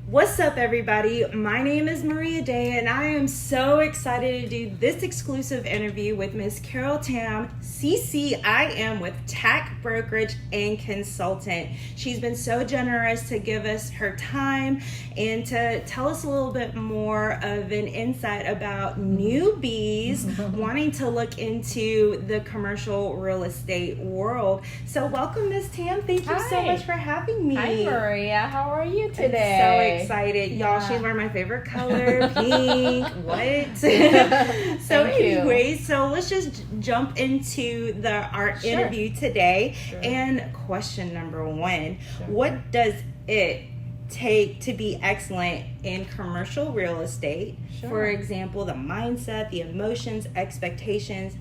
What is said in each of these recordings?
What's up, everybody? My name is Maria Day, and I am so excited to do this exclusive interview with Miss Carole Tam, CCIM with Tax Brokerage and Consultant. She's been so generous to give us her time and to tell us a little bit more of an insight about newbies wanting to look into the commercial real estate world. So welcome, Miss Tam. Thank you so much for having me. Hi, Maria. How are you today? I'm so excited. Y'all, she's wearing my favorite color, pink. What? So let's just jump into our interview today. Sure. And question number one, what does it take to be excellent in commercial real estate? Sure. For example, the mindset, the emotions, expectations,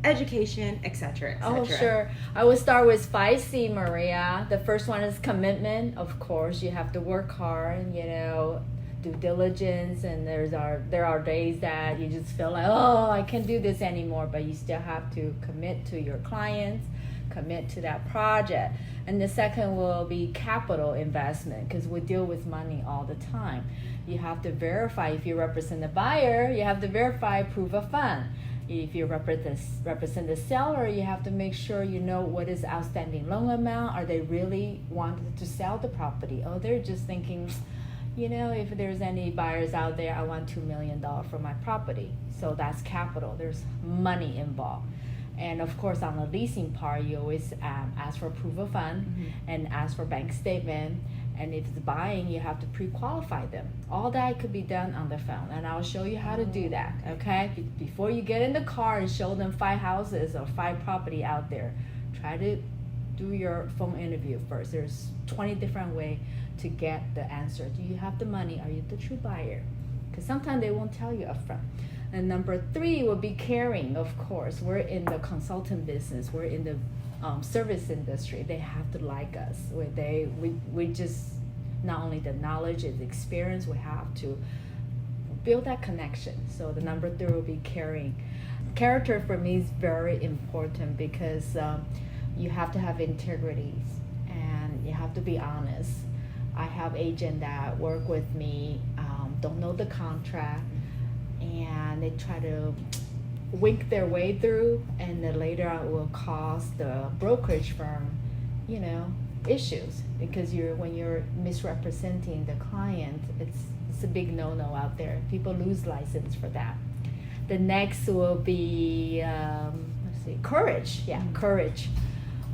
education, etc. Oh, sure. I will start with 5C, Maria. The first one is commitment. Of course, you have to work hard, due diligence, and there are days that you just feel like, oh, I can't do this anymore, but you still have to commit to your clients, commit to that project. And the second will be capital investment, because we deal with money all the time. You have to verify. If you represent the buyer, you have to verify proof of fund. If you represent the seller, you have to make sure you know what is outstanding loan amount. Are they really wanting to sell the property? Oh, they're just thinking, if there's any buyers out there, I want $2 million for my property. So that's capital. There's money involved. And of course, on the leasing part, you always ask for proof of fund and ask for bank statement. And if it's buying, you have to pre-qualify them. All that could be done on the phone, and I'll show you how to do that, okay? Before you get in the car and show them 5 houses or 5 property out there, try to do your phone interview first. There's 20 different ways to get the answer. Do you have the money? Are you the true buyer? Because sometimes they won't tell you upfront. And number 3 will be caring, of course. We're in the consultant business. We're in the service industry. They have to like us. We just, not only the knowledge and the experience, we have to build that connection. So the number 3 will be caring. Character for me is very important, because you have to have integrity and you have to be honest. I have agents that work with me, don't know the contract, and they try to wink their way through, and then later on it will cause the brokerage firm, issues, because when you're misrepresenting the client, it's a big no-no out there. People lose license for that. The next will be courage. Courage.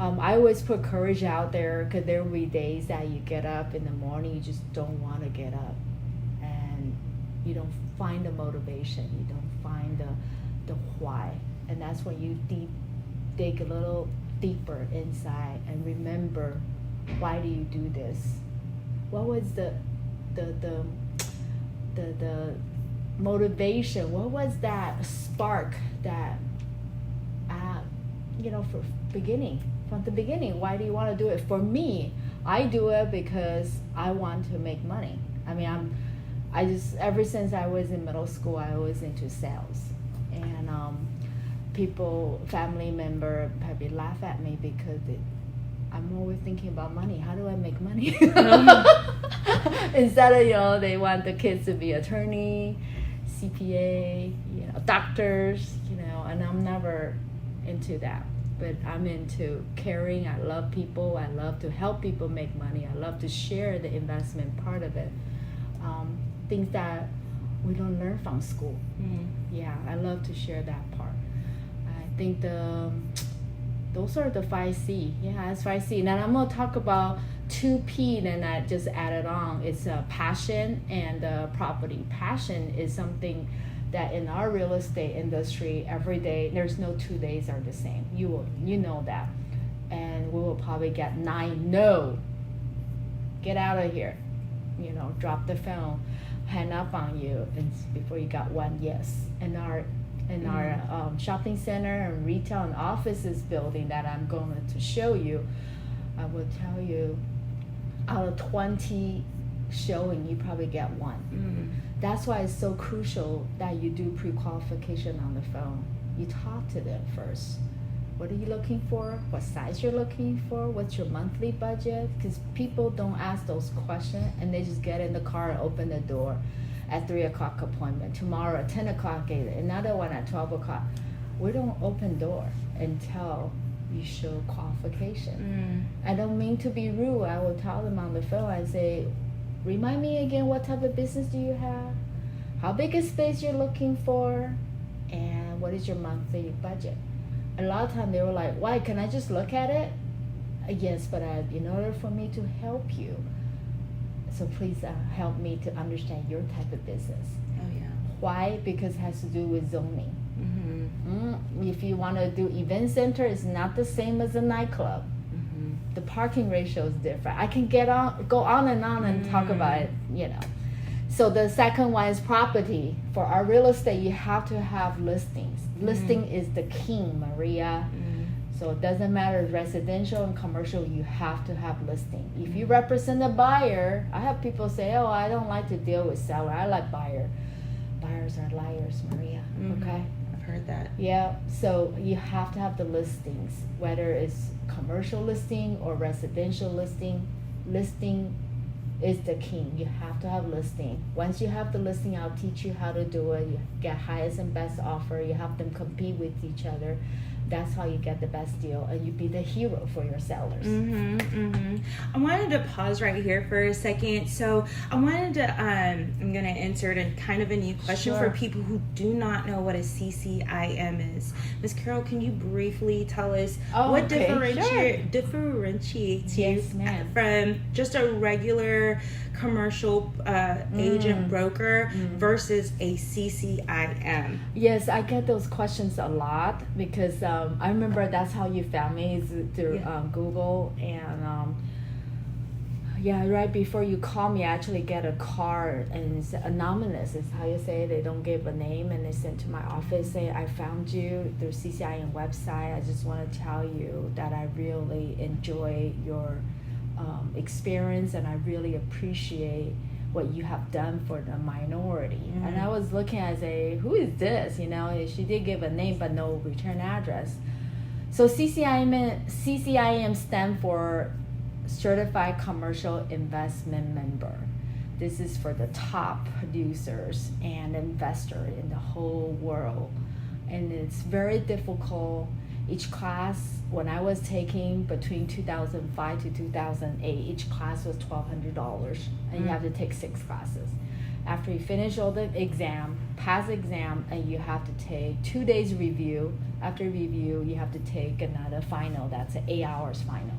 I always put courage out there, because there will be days that you get up in the morning, you just don't want to get up, and you don't find the motivation, you don't find the why. And that's when you dig a little deeper inside and remember, why do you do this? What was the motivation? What was that spark that from the beginning, why do you want to do it? For me, I do it because I want to make money. I mean, ever since I was in middle school, I was into sales. And family member probably laugh at me, because I'm always thinking about money. How do I make money? Instead of, they want the kids to be attorney, CPA, doctors, and I'm never into that. But I'm into caring. I love people. I love to help people make money. I love to share the investment part of it. Things that we don't learn from school. Yeah, I love to share that part. I think those are the 5C. Yeah, it's 5C. Now I'm going to talk about 2P, then I just added on. It's passion and property. Passion is something that in our real estate industry, every day, there's no 2 days are the same. You know that. And we will probably get 9 no. Get out of here. Drop the phone, hang up on you, and before you got 1 yes. In our shopping center and retail and offices building that I'm going to show you, I will tell you, out of 20 showing, you probably get 1. That's why it's so crucial that you do pre-qualification on the phone. You talk to them first. What are you looking for? What size you're looking for? What's your monthly budget? Because people don't ask those questions and they just get in the car and open the door at 3 o'clock appointment. Tomorrow at 10 o'clock, another one at 12 o'clock. We don't open door until you show qualification. I don't mean to be rude. I will tell them on the phone. I say, remind me again, what type of business do you have? How big a space you're looking for? And what is your monthly budget? A lot of times they were like, why, can I just look at it? Yes, but in order for me to help you, so please help me to understand your type of business. Oh, yeah. Why? Because it has to do with zoning. Mm-hmm. If you want to do event center, it's not the same as a nightclub. Mm-hmm. The parking ratio is different. I can go on and talk about it, you know. So the second one is property. For our real estate, you have to have listings. Listing is the king, Maria. So it doesn't matter residential and commercial, you have to have listing. If you represent a buyer, I have people say, oh, I don't like to deal with seller, I like buyer. Buyers are liars, Maria, okay? I've heard that. Yeah, so you have to have the listings, whether it's commercial listing or residential listing. Listing is the king. You have to have listing. Once you have the listing, I'll teach you how to do it. You get highest and best offer. You have them compete with each other. That's how you get the best deal, and you be the hero for your sellers. I wanted to pause right here for a second. So I wanted to, I'm going to insert a kind of a new question for people who do not know what a CCIM is. Ms. Carole, can you briefly tell us what differentiates you from just a regular commercial agent broker versus a CCIM? Yes, I get those questions a lot because I remember that's how you found me is through Google, and right before you call me, I actually get a card and it's anonymous. It's how you say it. They don't give a name, and they sent to my office say, I found you through CCIM website. I just want to tell you that I really enjoy your experience, and I really appreciate what you have done for the minority. And I was looking at who is this? You know, she did give a name but no return address. So CCIM stand for Certified Commercial Investment Member. This is for the top producers and investors in the whole world, and it's very difficult. Each class, when I was taking between 2005 to 2008, each class was $1,200, and you have to take 6 classes. After you finish all the exam, pass exam, and you have to take 2 days review. After review, you have to take another final. That's an 8 hours final.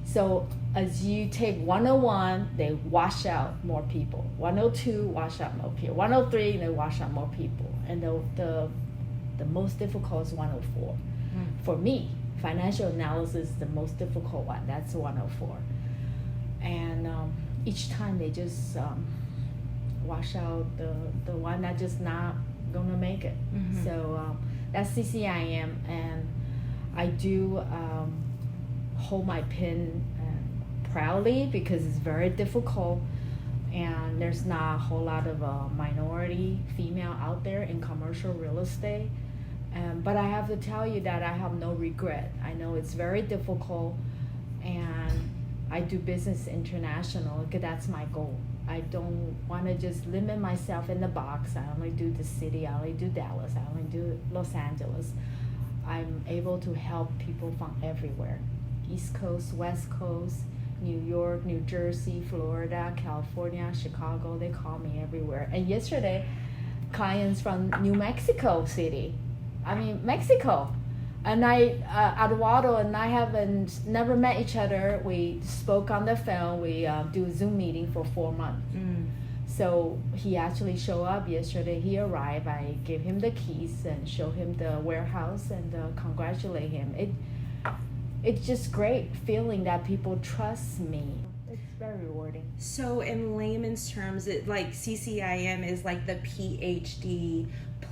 So as you take 101, they wash out more people. 102, wash out more people. 103, they wash out more people. And the most difficult is 104. For me, financial analysis is the most difficult one. That's 104. And each time they just wash out the one that just not gonna make it. So that's CCIM, and I do hold my pen proudly because it's very difficult, and there's not a whole lot of minority female out there in commercial real estate. But I have to tell you that I have no regret. I know it's very difficult, and I do business international because that's my goal. I don't want to just limit myself in the box. I only do the city, I only do Dallas, I only do Los Angeles. I'm able to help people from everywhere. East Coast, West Coast, New York, New Jersey, Florida, California, Chicago, they call me everywhere. And yesterday, clients from New Mexico City. Mexico. And Eduardo and I haven't never met each other. We spoke on the phone. We do a Zoom meeting for 4 months. So he actually showed up yesterday. He arrived. I gave him the keys and showed him the warehouse and congratulate him. It's just great feeling that people trust me. It's very rewarding. So in layman's terms, it like CCIM is like the PhD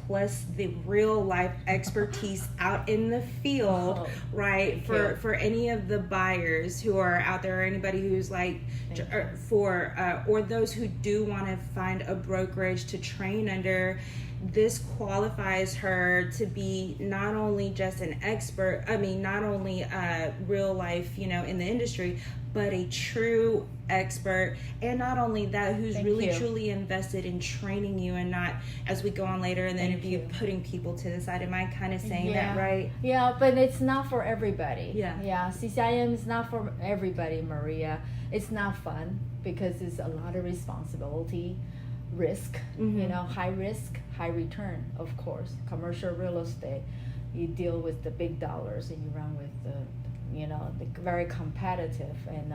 plus the real life expertise out in the field, right? For any of the buyers who are out there, or anybody who's like, or those who do want to find a brokerage to train under. this qualifies her to be not only just an expert, not only real life, in the industry, but a true expert. And not only that, who's truly invested in training you, and not, as we go on later in the interview, putting people to the side. Am I kind of saying that right? Yeah, but it's not for everybody. Yeah. CCIM is not for everybody, Maria. It's not fun because it's a lot of responsibility, risk, high risk, high return, of course. Commercial real estate, you deal with the big dollars, and you run with the very competitive, and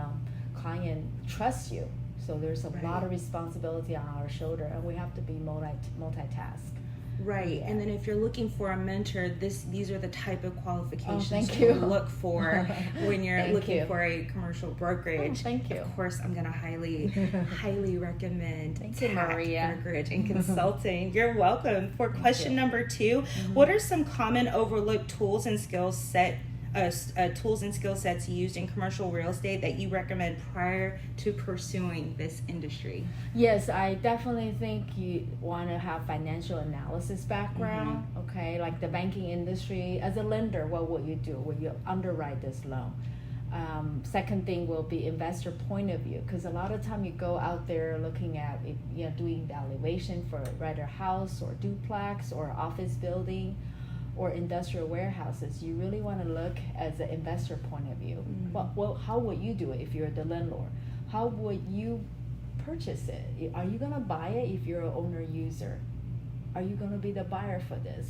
client trusts you. So there's a lot of responsibility on our shoulder, and we have to be multitask. Right. And then if you're looking for a mentor, these are the type of qualifications you look for when you're looking for a commercial brokerage. Thank you. Of course, I'm going to highly recommend Thank you, Maria. Brokerage and Consulting. You're welcome. For question number 2, what are some common overlooked tools and skill sets used in commercial real estate that you recommend prior to pursuing this industry? Yes, I definitely think you want to have financial analysis background. Okay, like the banking industry. As a lender, what will you do? Will you underwrite this loan? Second thing will be investor point of view, because a lot of time you go out there looking at doing valuation for either house or duplex or office building or industrial warehouses. You really want to look as an investor point of view. Well, how would you do it if you're the landlord? How would you purchase it? Are you going to buy it if you're an owner user? Are you going to be the buyer for this?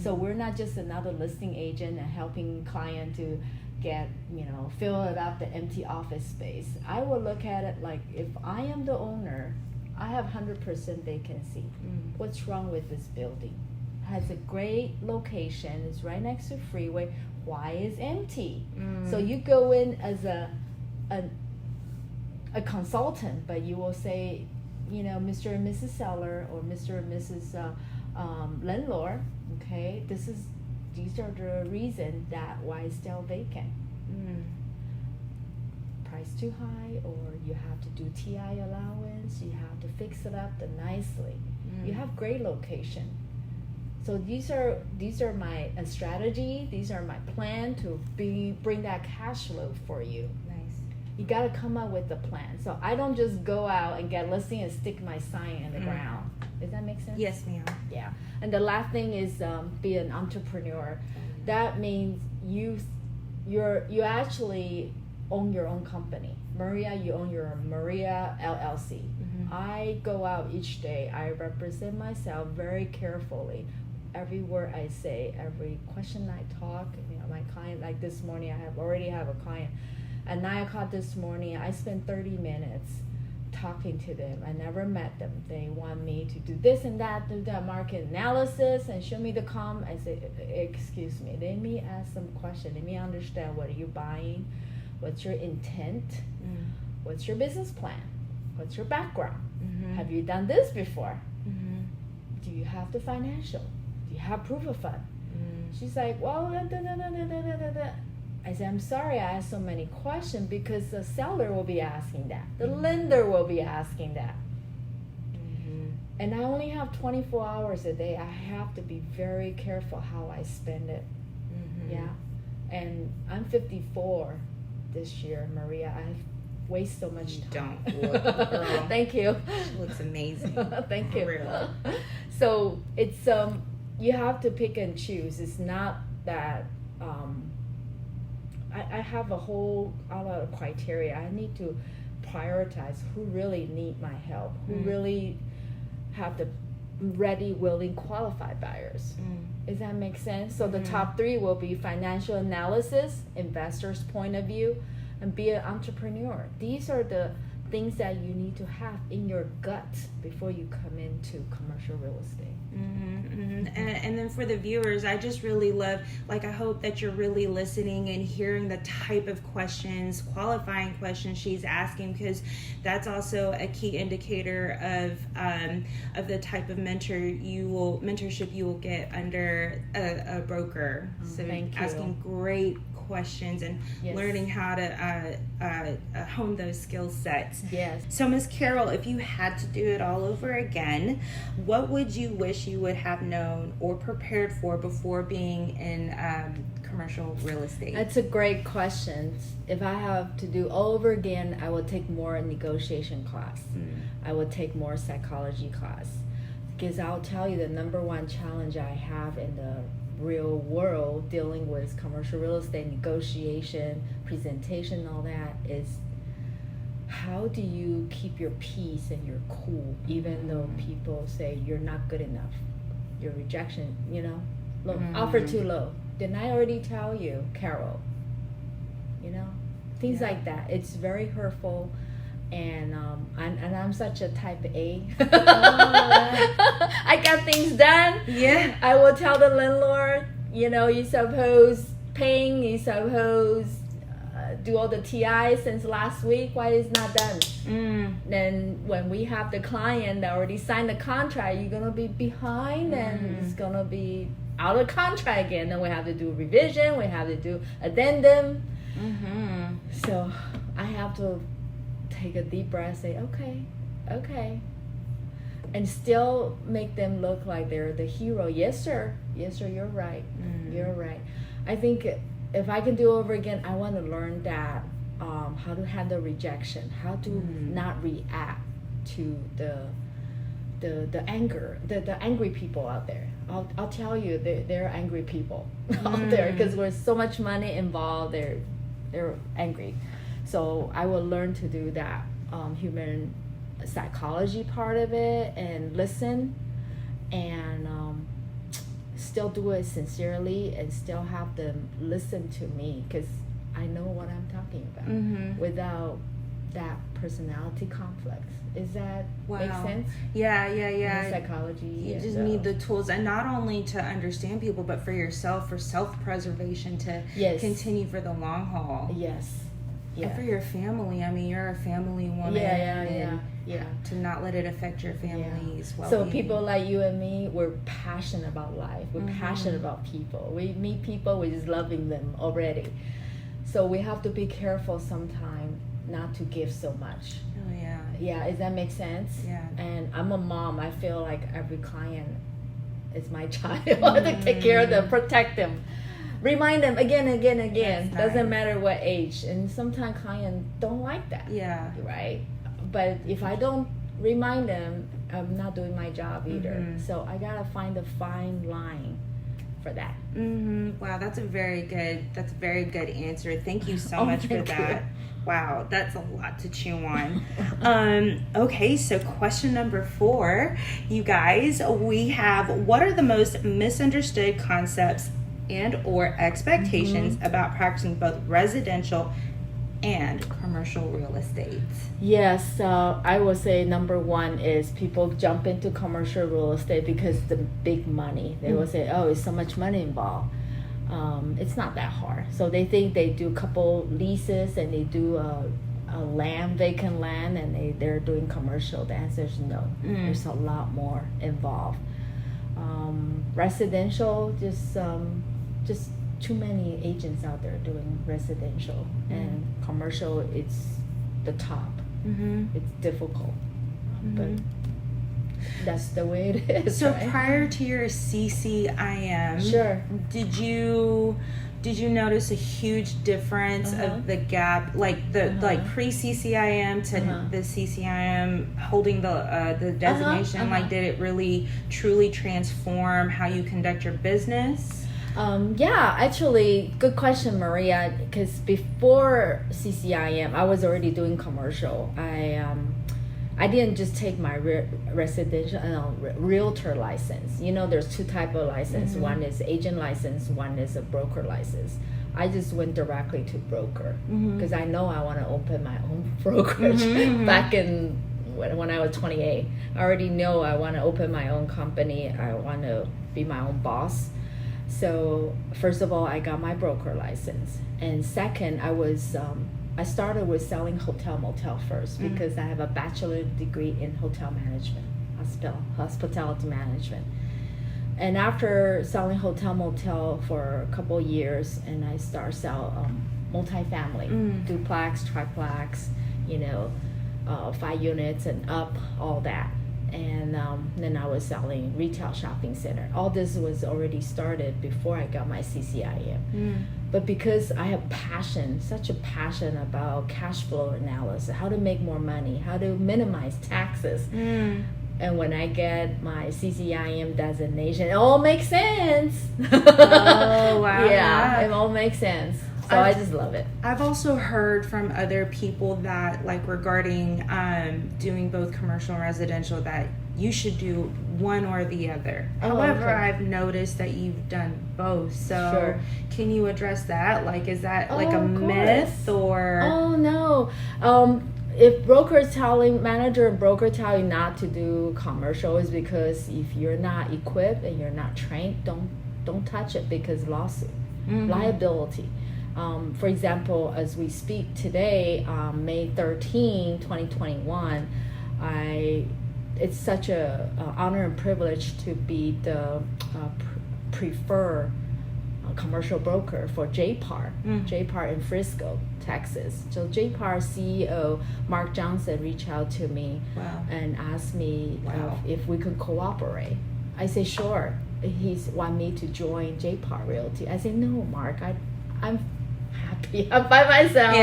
So we're not just another listing agent and helping client to get, fill it up the empty office space. I will look at it like, if I am the owner, I have 100% vacancy. What's wrong with this building? Has a great location, it's right next to freeway. Why is empty? So you go in as a consultant, but you will say, Mr. and Mrs. Seller or Mr. and Mrs. Landlord, okay, these are the reasons that why it's still vacant. Price too high, or you have to do TI allowance, you have to fix it up nicely. You have great location. So these are my strategy. These are my plan to bring that cash flow for you. Nice. You got to come up with a plan. So I don't just go out and get listing and stick my sign in the ground. Does that make sense? Yes, ma'am. Yeah. And the last thing is be an entrepreneur. That means you actually own your own company. Maria, you own your Maria LLC. I go out each day. I represent myself very carefully. Every word I say, every question I talk, my client, like this morning, I already have a client. At 9 o'clock this morning, I spent 30 minutes talking to them. I never met them. They want me to do this and that, do that market analysis, and show me the comp. I say, excuse me, let me ask some questions. Let me understand, what are you buying? What's your intent? What's your business plan? What's your background? Have you done this before? Do you have the financial? Do you have proof of fund? She's like, well, I said, I'm sorry I asked so many questions, because the seller will be asking that. The lender will be asking that. And I only have 24 hours a day. I have to be very careful how I spend it. Yeah. And I'm 54 this year, Maria. I waste so much time. Don't look, girl. Thank you. She looks amazing. Thank you. Real. So it's you have to pick and choose. It's not that I have a whole lot of criteria. I need to prioritize who really need my help, who really have the ready, willing, qualified buyers. Does that make sense? So the top 3 will be financial analysis, investor's point of view, and be an entrepreneur. These are the things that you need to have in your gut before you come into commercial real estate. And then for the viewers, I just really love, I hope that you're really listening and hearing the type of questions, qualifying questions she's asking, because that's also a key indicator of the type of mentorship you will get under a broker. So Thank you. Asking great questions and Yes. learning how to hone those skill sets. Yes. So, Miss Carole, if you had to do it all over again, what would you wish you would have known or prepared for before being in commercial real estate? That's a great question. If I have to do all over again, I will take more negotiation class. I will take more psychology class. Because I'll tell you, the number one challenge I have in the real world dealing with commercial real estate negotiation, presentation, all that is how do you keep your peace and your cool even though people say you're not good enough, your rejection, low, offer too low. Didn't I already tell you, Carole? Things like that. It's very hurtful. And I'm such a type A. I got things done. Yeah. I will tell the landlord, you suppose paying, you suppose do all the TI since last week. Why is not done? Then when we have the client that already signed the contract, you're gonna be behind, and it's gonna be out of contract again. Then we have to do revision. We have to do addendum. So I have to take a deep breath, say, okay, and still make them look like they're the hero. Yes, sir, you're right. You're right. I think if I can do over again, I want to learn that how to handle rejection, how to not react to the anger, the angry people out there. I'll tell you, there are angry people out there because there's so much money involved. They're angry. So I will learn to do that human psychology part of it and listen and still do it sincerely and still have them listen to me because I know what I'm talking about without that personality conflict. Is that make sense? Yeah. Psychology. You just need the tools, and not only to understand people, but for yourself, for self-preservation, to continue for the long haul. Yes. And for your family. I mean, you're a family woman. Yeah. To not let it affect your family's well-being. So people like you and me, we're passionate about life. We're passionate about people. We meet people, we're just loving them already. So we have to be careful sometimes not to give so much. Oh, yeah. Yeah, does that make sense? Yeah. And I'm a mom. I feel like every client is my child. I want to take care of them, protect them. Remind them again. That's Doesn't nice. matter what age. And sometimes clients don't like that. Yeah. Right? But if I don't remind them, I'm not doing my job either. So I gotta find a fine line for that. Wow, that's a very good answer. Thank you so much for that. Wow, that's a lot to chew on. Okay, so question number 4, you guys, we have, what are the most misunderstood concepts and or expectations about practicing both residential and commercial real estate? Yes, I would say number 1 is people jump into commercial real estate because the big money. They will say, oh, it's so much money involved. It's not that hard. So they think they do a couple leases and they do a vacant land, and they're doing commercial. The answer is no. There's a lot more involved. Residential, just too many agents out there doing residential, and commercial, it's the top. It's difficult, but that's the way it is. So right? prior to your CCIM, Sure. did you notice a huge difference of the gap, like like pre-CCIM to the CCIM holding the designation? Like, did it really truly transform how you conduct your business? Yeah, actually, good question, Maria. Because before CCIM, I was already doing commercial. I didn't just take my residential realtor license. There's 2 types of license. One is agent license. One is a broker license. I just went directly to broker because I know I want to open my own brokerage. Back in when I was 28, I already know I want to open my own company. I want to be my own boss. So first of all, I got my broker license, and second, I started with selling motel first because I have a bachelor degree in hotel management, hospitality management. And after selling hotel motel for a couple of years, and I start sell multifamily, duplex, triplex, 5 units and up, all that. And then I was selling retail shopping center. All this was already started before I got my CCIM. But because I have such a passion about cash flow analysis, how to make more money, how to minimize taxes. And when I get my CCIM designation, it all makes sense. Oh, wow. Yeah, it all makes sense. So I just love it. I've also heard from other people that, like, regarding doing both commercial and residential, that you should do one or the other. However, I've noticed that you've done both. So can you address that? Like, is that like a myth or? Oh, no. If manager and broker tell you not to do commercial, is because if you're not equipped and you're not trained, don't touch it, because lawsuit, liability. For example, as we speak today, May 13, 2021, it's such a honor and privilege to be the preferred commercial broker for JPAR, JPAR in Frisco, Texas. So JPAR CEO Mark Johnson reached out to me and asked me if we could cooperate. I say sure. He's want me to join JPAR Realty. I say no, Mark. I'm happy. I'm by myself.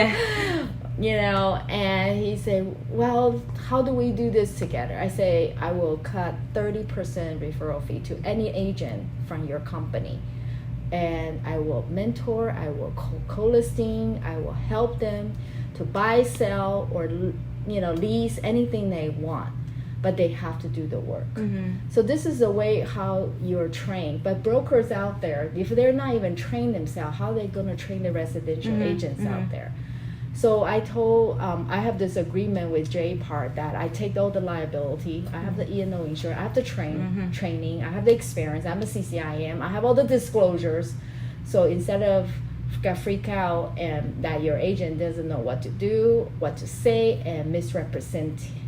And he said, well, how do we do this together? I say, I will cut 30% referral fee to any agent from your company. And I will mentor, I will co-listing, I will help them to buy, sell, or lease anything they want. But they have to do the work. So this is the way how you're trained. But brokers out there, if they're not even trained themselves, how are they going to train the residential agents out there? So I told, I have this agreement with JPAR that I take all the liability. I have the E&O insurance. I have the training. I have the experience. I'm a CCIM. I have all the disclosures. So instead of freak out and that your agent doesn't know what to do, what to say, and misrepresentation,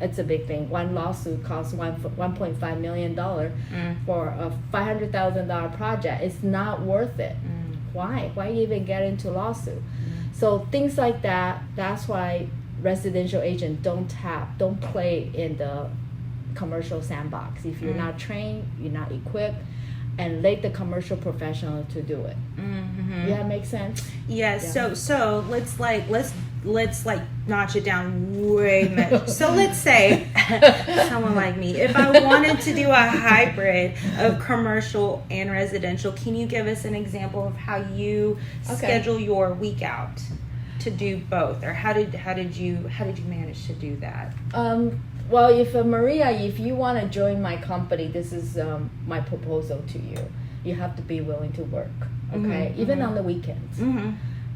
it's a big thing. One lawsuit costs $1.5 million for a $500,000 project. It's not worth it. Why even get into lawsuit? So things like that, that's why residential agents don't play in the commercial sandbox. If you're not trained, you're not equipped, and let the commercial professional to do it. Yeah, make sense? Yes. Yeah. So let's notch it down way much. So let's say someone like me, if I wanted to do a hybrid of commercial and residential, can you give us an example of how you schedule your week out to do both, or how did you manage to do that? Well, if you want to join my company, this is my proposal to you. You have to be willing to work, even on the weekends.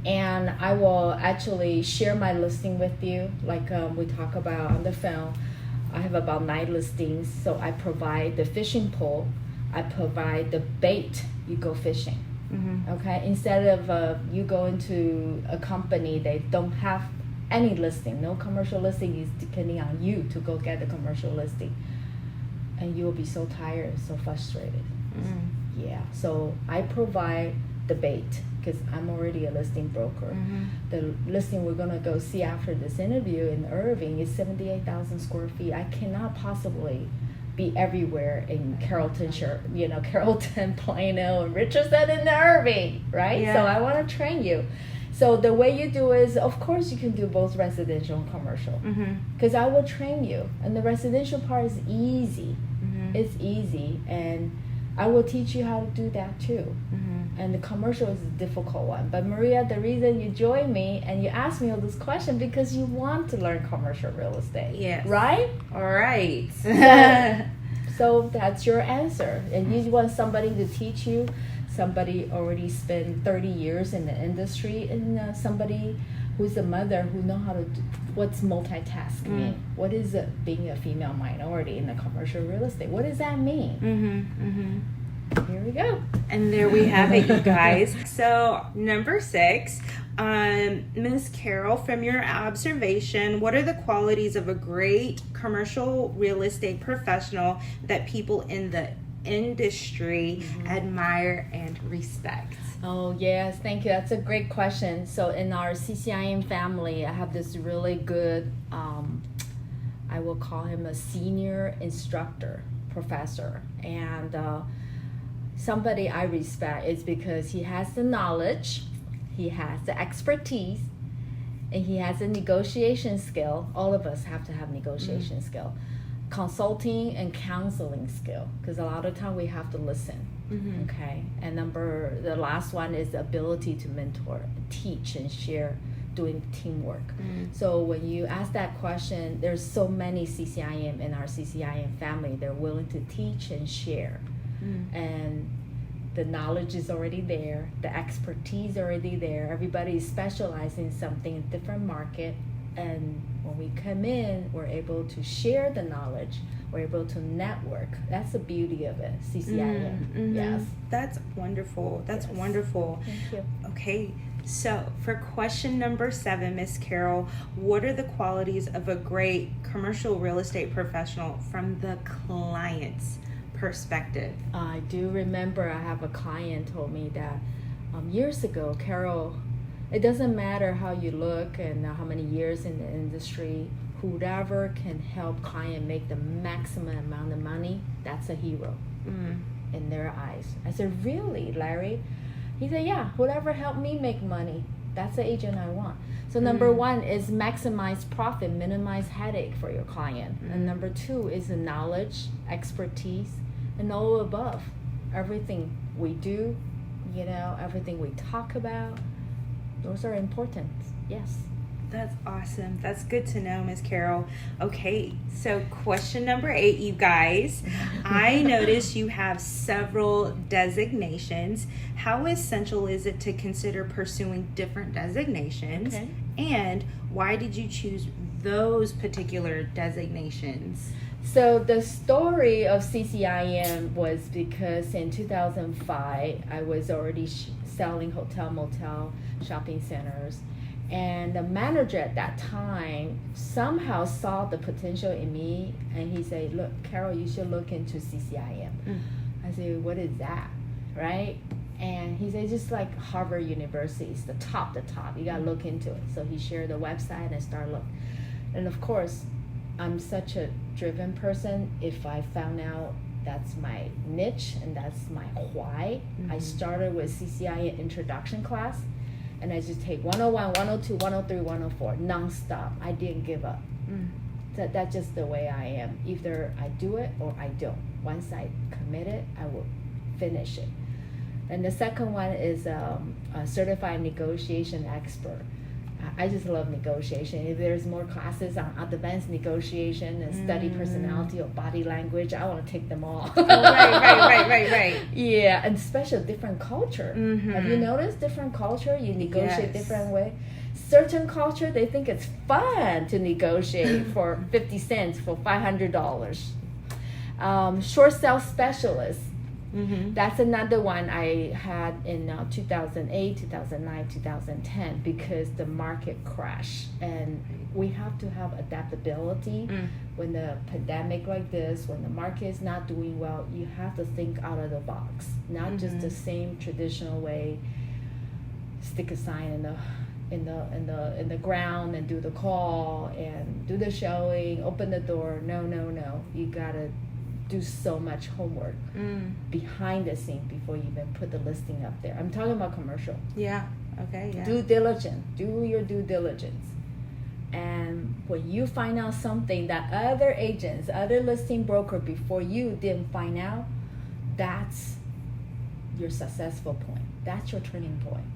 And I will actually share my listing with you, like we talk about on the phone. I have about 9 listings, so I provide the fishing pole, I provide the bait, you go fishing. Instead of you go into a company, they don't have any listing, no commercial listing is depending on you to go get the commercial listing, and you will be so tired, so frustrated. Yeah, so I provide the bait because I'm already a listing broker. The listing we're gonna go see after this interview in Irving is 78,000 square feet. I cannot possibly be everywhere in Carrollton, Carrollton, Plano, and Richardson, and Irving, right? So I want to train you. So the way you do is, of course, you can do both residential and commercial, because I will train you. And the residential part is easy. It's easy, and I will teach you how to do that too. And the commercial is a difficult one. But Maria, the reason you joined me and you asked me all this question because you want to learn commercial real estate. Yes. Right? All right. So that's your answer. And you want somebody to teach you, somebody already spent 30 years in the industry, and somebody who's a mother who know how to do, what's multitasking mean? What is it being a female minority in the commercial real estate? What does that mean? Here we go. And there we have it, you guys. So number 6, Ms. Carole, from your observation, what are the qualities of a great commercial real estate professional that people in the industry admire and respect? Oh, yes, thank you. That's a great question. So in our CCIM family, I have this really good, I will call him a senior instructor, professor. And somebody I respect is because he has the knowledge, he has the expertise, and he has a negotiation skill. All of us have to have negotiation skill. Consulting and counseling skill, because a lot of time we have to listen. Okay, and the last one is the ability to mentor, teach, and share, doing teamwork. So when you ask that question, there's so many CCIM in our CCIM family. They're willing to teach and share, and the knowledge is already there, the expertise already there. Everybody is specializing in something in different market, and when we come in, we're able to share the knowledge. We're able to network. That's the beauty of it, CCIM. Yes. That's wonderful. That's wonderful. Thank you. Okay, so for question number 7, Miss Carole, what are the qualities of a great commercial real estate professional from the client's perspective? I do remember I have a client told me that years ago, Carole, it doesn't matter how you look and how many years in the industry, whoever can help client make the maximum amount of money, that's a hero in their eyes. I said, really, Larry? He said, yeah, whoever helped me make money, that's the agent I want. So number 1 is maximize profit, minimize headache for your client. And number 2 is the knowledge, expertise, and all above. Everything we do, everything we talk about, those are important. Yes. That's awesome. That's good to know, Miss Carole. Okay, so question number 8, you guys. I noticed you have several designations. How essential is it to consider pursuing different designations? Okay. And why did you choose those particular designations? So the story of CCIM was because in 2005, I was already selling hotel, motel, shopping centers. And the manager at that time somehow saw the potential in me, and he said, look, Carole, you should look into CCIM. I said, what is that, right? And he said, just like Harvard University, it's the top. You gotta look into it. So he shared the website and I started looking. And of course, I'm such a driven person. If I found out that's my niche and that's my why, I started with CCIM introduction class. And I just take 101, 102, 103, 104, nonstop. I didn't give up. That's just the way I am. Either I do it or I don't. Once I commit it, I will finish it. And the second one is a certified negotiation expert. I just love negotiation. If there's more classes on advanced negotiation and study personality or body language, I want to take them all. Right. Yeah, and especially different culture. Have you noticed different culture? You negotiate different way. Certain culture, they think it's fun to negotiate for 50 cents for $500. Short sale specialist. That's another one I had in 2008, 2009, 2010 because the market crashed, and we have to have adaptability when the pandemic like this, when the market is not doing well. You have to think out of the box, not just the same traditional way. Stick a sign in the ground and do the call and do the showing, open the door. No. You gotta do so much homework behind the scene before you even put the listing up there. I'm talking about commercial. Yeah. Okay. Yeah. Due diligence. Do your due diligence. And when you find out something that other agents, other listing broker before you didn't find out, that's your successful point. That's your turning point.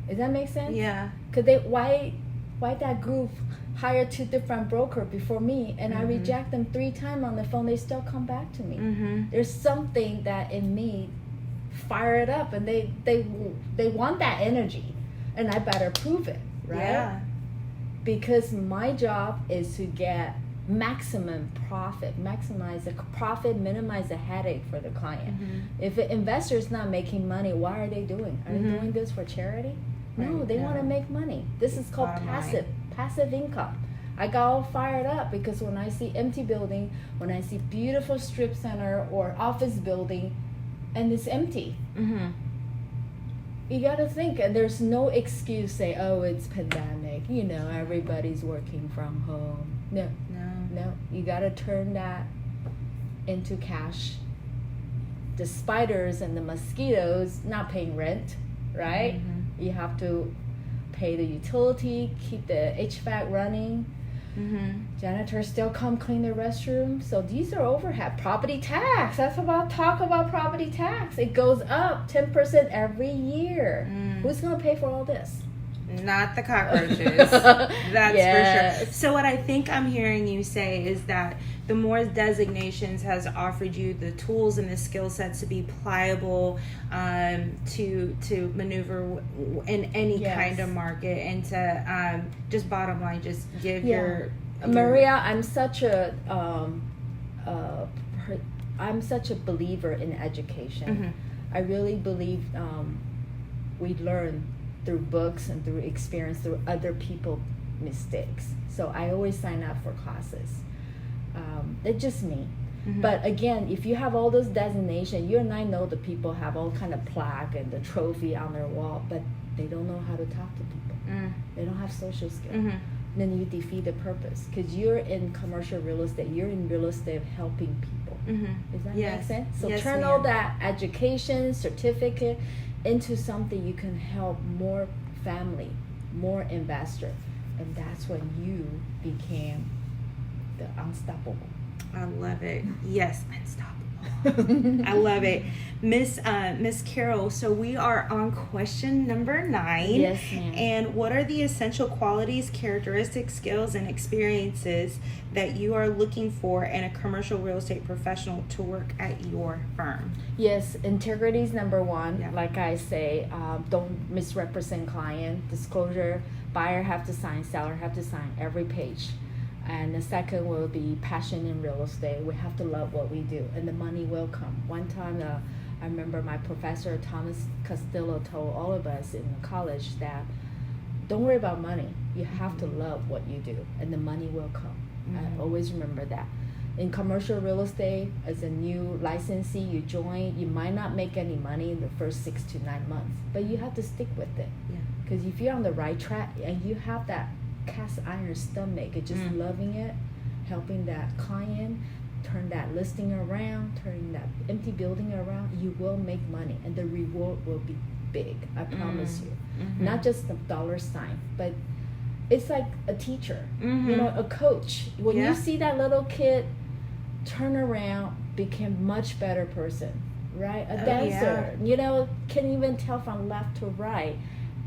Does that make sense? Yeah. Because why that group hired 2 different broker before me, and I reject them 3 times on the phone, they still come back to me. There's something that in me fire it up, and they want that energy, and I better prove it, right? Yeah. Because my job is to get maximum profit, maximize the profit, minimize the headache for the client. If an investor is not making money, why are they doing? Are they doing this for charity? No, they want to make money. This is called passive income. I got all fired up because when I see empty building, when I see beautiful strip center or office building, and it's empty. Mm-hmm. You got to think, and there's no excuse say, oh, it's pandemic, everybody's working from home. No, you got to turn that into cash. The spiders and the mosquitoes not paying rent, right? Mm-hmm. You have to pay the utility, keep the HVAC running. Mm-hmm. Janitors still come clean the restroom. So these are overhead. Property tax. Talk about property tax. It goes up 10% every year. Who's going to pay for all this? Not the cockroaches. That's for sure. So what I think I'm hearing you say is that the more designations has offered you the tools and the skill sets to be pliable, to maneuver in any kind of market, and to just bottom line, just give your Maria, I'm such a believer in education. Mm-hmm. I really believe we learn through books and through experience, through other people's mistakes. So I always sign up for classes. It's just me. Mm-hmm. But again, if you have all those designations, you and I know the people have all kind of plaque and the trophy on their wall, but they don't know how to talk to people. They don't have social skills. Mm-hmm. Then you defeat the purpose, because you're in commercial real estate. You're in real estate of helping people. Mm-hmm. Does that make sense? So yes, turn all that education, certificate into something you can help more family, more investor. And that's when you became the unstoppable. I love it. Yes, unstoppable. I love it. Miss Carole, so we are on question number 9. Yes, ma'am. And what are the essential qualities, characteristics, skills, and experiences that you are looking for in a commercial real estate professional to work at your firm? Yes, integrity is number 1. Yeah. Like I say, don't misrepresent client. Disclosure, buyer have to sign, seller have to sign every page. And the second will be passion in real estate. We have to love what we do, and the money will come. One time, I remember my professor, Thomas Castillo, told all of us in college that don't worry about money. You have to love what you do, and the money will come. Mm-hmm. I always remember that. In commercial real estate, as a new licensee, you join, you might not make any money in the first 6 to 9 months, but you have to stick with it. Because if you're on the right track and you have that cast iron stomach, it's just loving it, helping that client, turn that listing around, turning that empty building around, you will make money, and the reward will be big. I promise you. Mm-hmm. Not just the dollar sign, but it's like a teacher, a coach. When you see that little kid turn around, become much better person, right? A dancer, can even tell from left to right,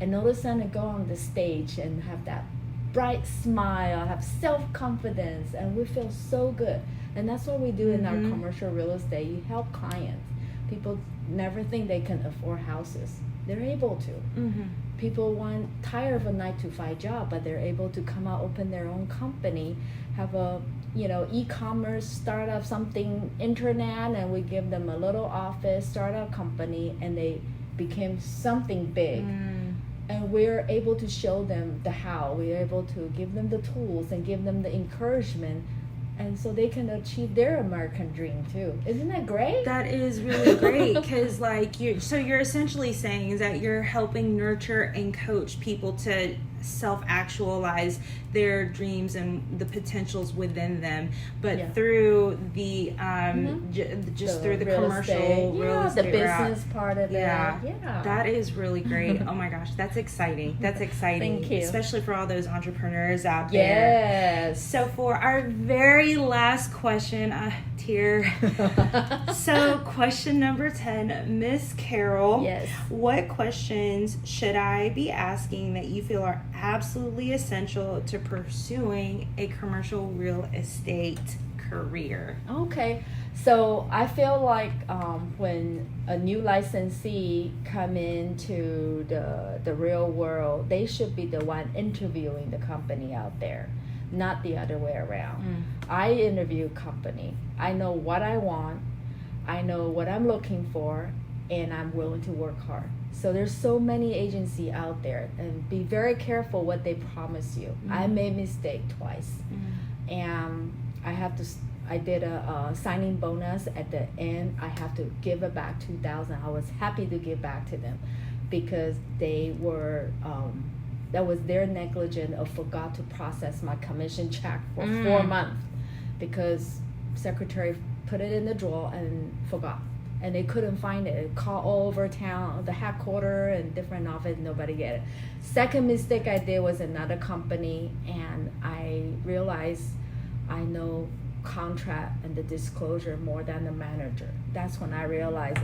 and all of a sudden go on the stage and have that bright smile, have self-confidence, and we feel so good. And that's what we do in our commercial real estate. You help clients. People never think they can afford houses. They're able to. People tired of a 9-to-5 job, but they're able to come out, open their own company, have a e-commerce startup, something internet, and we give them a little office, startup company, and they became something big. And we're able to show them the how. We're able to give them the tools and give them the encouragement, and so they can achieve their American dream too. Isn't that great? That is really great, because you're essentially saying is that you're helping nurture and coach people to self-actualize their dreams and the potentials within them, but through the through the commercial real estate the business part of it. That is really great. Oh my gosh, that's exciting. Thank you, especially for all those entrepreneurs out there. Yes. So for our very last question, so question number 10, Miss Carole. Yes. What questions should I be asking that you feel are absolutely essential to pursuing a commercial real estate career? Okay. So I feel like when a new licensee come into the real world, they should be the one interviewing the company out there, not the other way around. I interview company. I know what I want. I know what I'm looking for, and I'm willing to work hard. So there's so many agency out there, and be very careful what they promise you. I made mistake twice, and I did a signing bonus at the end. I have to give it back $2,000. I was happy to give back to them because they were that was their negligence of forgot to process my commission check for 4 months because secretary put it in the drawer and forgot. And they couldn't find it. Called all over town, the headquarters and different office, nobody get it. Second mistake I did was another company, and I realized I know contract and the disclosure more than the manager. That's when I realized,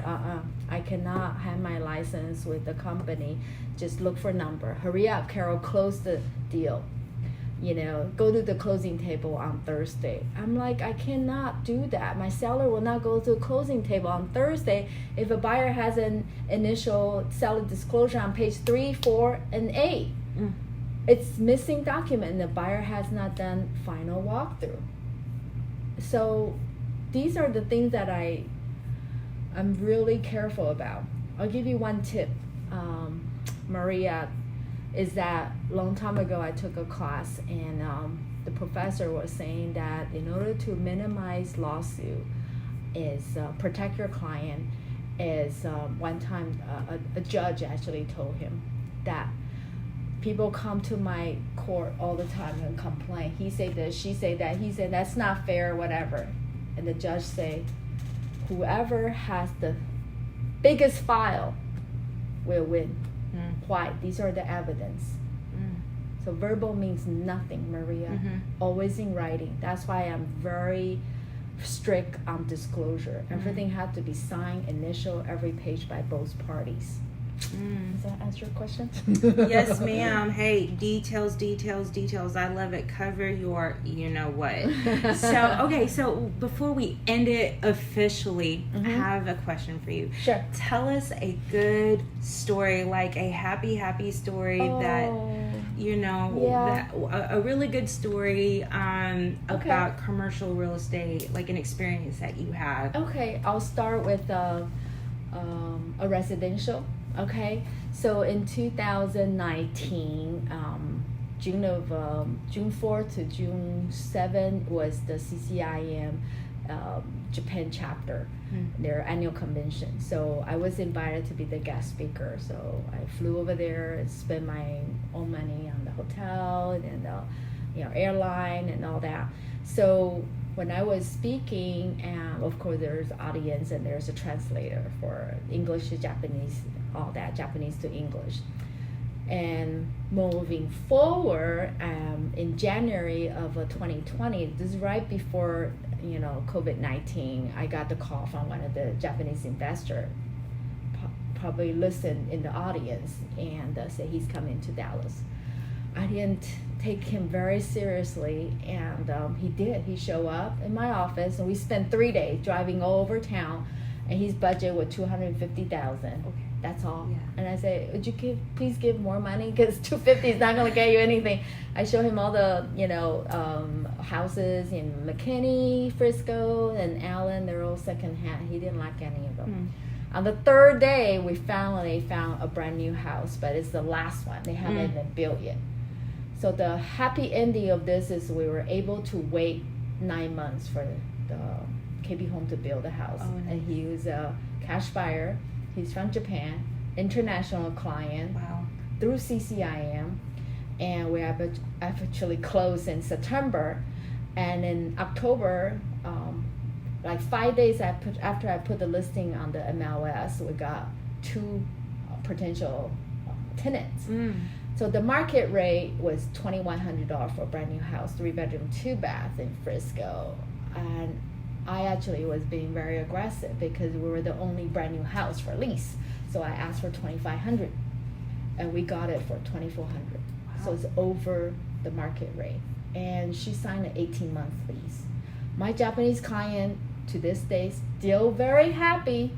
I cannot have my license with the company. Just look for number. Hurry up, Carole, close the deal. Go to the closing table on Thursday. I'm like, I cannot do that. My seller will not go to the closing table on Thursday if a buyer has an initial seller disclosure on page 3, 4, and 8. It's missing document, and the buyer has not done final walkthrough. So these are the things that I'm really careful about. I'll give you one tip, Maria, is that long time ago I took a class, and the professor was saying that in order to minimize lawsuit is protect your client is one time a judge actually told him that people come to my court all the time and complain. He say this, she say that, he said that's not fair, whatever. And the judge say, whoever has the biggest file will win. Why? These are the evidence. So verbal means nothing, Maria. Always in writing. That's why I'm very strict on disclosure. Everything had to be signed, initial, every page by both parties. Does that answer your question? Yes, ma'am. Hey, details. I love it. Cover your what. So before we end it officially, I have a question for you. Sure. Tell us a good story, like a happy story that, that a really good story about commercial real estate, like an experience that you had. Okay, I'll start with a residential. Okay, so in 2019, June 4th to June 7th was the CCIM Japan chapter, their annual convention. So I was invited to be the guest speaker. So I flew over there and spent my own money on the hotel and the airline and all that. So when I was speaking, of course there's audience and there's a translator for English to Japanese, all that, Japanese to English. And moving forward, in January of 2020, this is right before COVID-19, I got the call from one of the Japanese investors, probably listened in the audience, and said he's coming to Dallas. I didn't take him very seriously, and he did. He showed up in my office, and we spent 3 days driving all over town, and his budget was $250,000. Okay. That's all. Yeah. And I said, would you please give more money, because $250 is not going to get you anything. I showed him all the houses in McKinney, Frisco, and Allen. They're all secondhand. He didn't like any of them. On the third day, we finally found a brand new house, but it's the last one. They haven't been built yet. So the happy ending of this is we were able to wait 9 months for the KB Home to build a house. Oh, nice. And he was a cash buyer. He's from Japan, international client. Wow. Through CCIM, and we actually closed in September, and in October, like 5 days after I put the listing on the MLS, we got 2 potential tenants. So the market rate was $2,100 for a brand new house, 3-bedroom, 2-bath in Frisco, and I actually was being very aggressive because we were the only brand new house for lease. So I asked for $2,500, and we got it for $2,400. Wow. So it's over the market rate. And she signed an 18-month lease. My Japanese client, to this day, still very happy.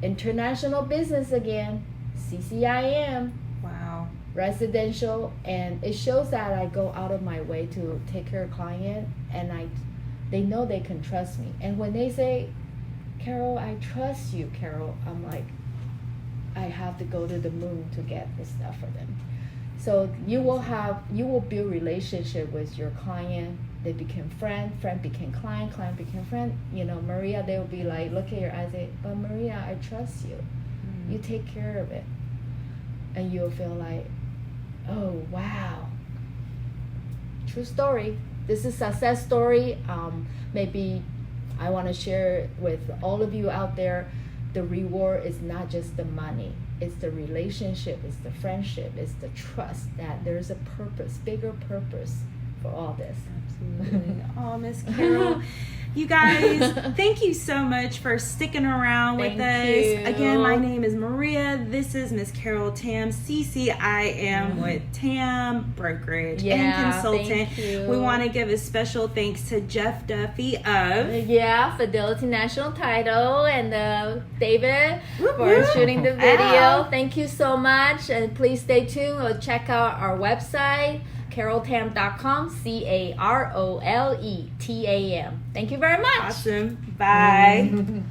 International business again, CCIM. Wow. Residential, and it shows that I go out of my way to take care of client, and they know they can trust me. And when they say, Carole, I trust you, Carole, I'm like, I have to go to the moon to get this stuff for them. So you will build relationship with your client. They became friend became client became friend. Maria, they will be like, look at your eyes, say, but Maria, I trust you. You take care of it. And you'll feel like, oh, wow. True story. This is success story. Maybe I want to share with all of you out there, the reward is not just the money. It's the relationship, it's the friendship, it's the trust that there's a purpose, bigger purpose for all this. Absolutely. Oh, Miss Carole. You guys, thank you so much for sticking around with us. Thank you. Again, my name is Maria. This is Miss Carole Tam, CC. I am with Tam Brokerage and Consultant. Thank you. We want to give a special thanks to Jeff Duffy of Fidelity National Title, and David Whoop, for whoop. shooting the video. Ow. Thank you so much, and please stay tuned. Or check out our website, caroletam.com, CaroleTam. Thank you very much. Awesome. Bye.